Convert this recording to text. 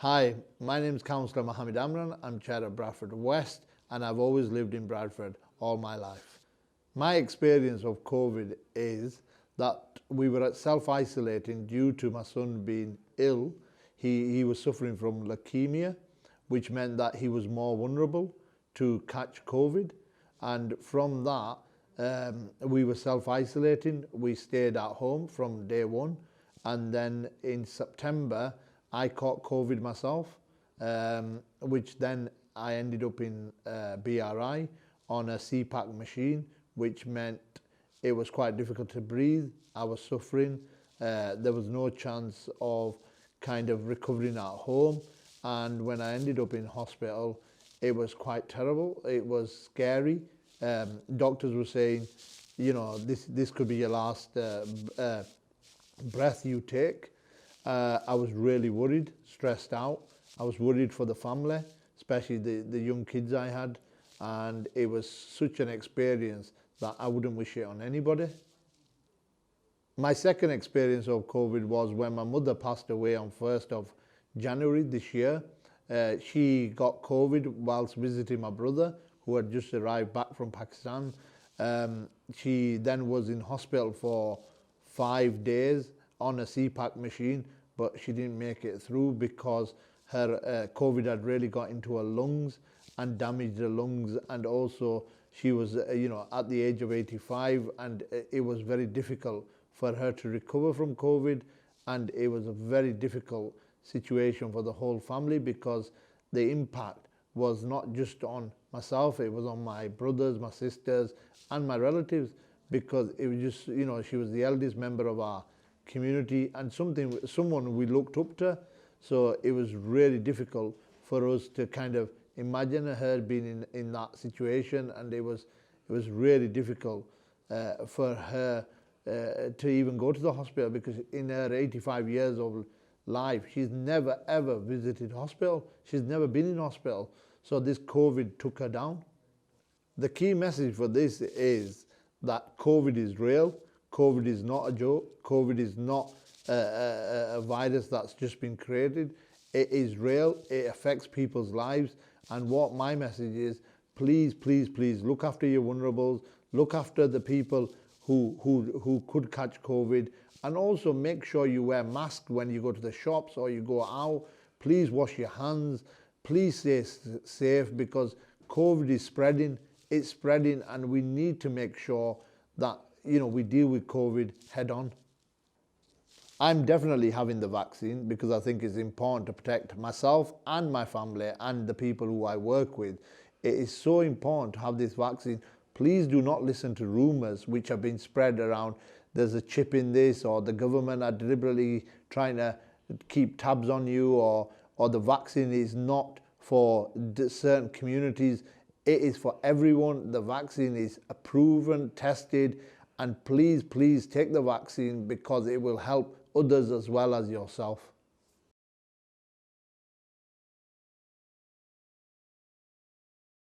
Hi, my name is Cllr Mohammed Amran. I'm chair of Bradford West and I've always lived in Bradford all my life. My experience of COVID is that we were self-isolating due to my son being ill. He was suffering from leukemia, which meant that he was more vulnerable to catch COVID. And from that, we were self-isolating. We stayed at home from day one. And then in September, I caught COVID myself, which then I ended up in BRI on a CPAP machine, which meant it was quite difficult to breathe. I was suffering. There was no chance of kind of recovering at home. And when I ended up in hospital, it was quite terrible. It was scary. Doctors were saying, you know, this could be your last breath you take. I was really worried, stressed out. I was worried for the family, especially the young kids I had. And it was such an experience that I wouldn't wish it on anybody. My second experience of COVID was when my mother passed away on 1st of January this year. She got COVID whilst visiting my brother, who had just arrived back from Pakistan. She then was in hospital for 5 days on a CPAP machine, but she didn't make it through because her COVID had really got into her lungs and damaged her lungs. And also she was, at the age of 85, and it was very difficult for her to recover from COVID. And it was a very difficult situation for the whole family because the impact was not just on myself, it was on my brothers, my sisters, and my relatives, because it was just, she was the eldest member of our community and someone we looked up to. So it was really difficult for us to kind of imagine her being in that situation, and it was really difficult for her to even go to the hospital, because in her 85 years of life, she's never ever visited hospital. She's never been in hospital. So this COVID took her down. The key message for this is that COVID is real. COVID is not a joke. COVID is not a virus that's just been created. It is real. It affects people's lives. And what my message is, please, please, please look after your vulnerables. Look after the people who could catch COVID. And also make sure you wear masks when you go to the shops or you go out. Please wash your hands. Please stay safe, because COVID is spreading. It's spreading, and we need to make sure that we deal with COVID head on. I'm definitely having the vaccine because I think it's important to protect myself and my family and the people who I work with. It is so important to have this vaccine. Please do not listen to rumours which have been spread around. There's a chip in this, or the government are deliberately trying to keep tabs on you, or the vaccine is not for certain communities. It is for everyone. The vaccine is proven, tested, and please, please take the vaccine because it will help others as well as yourself.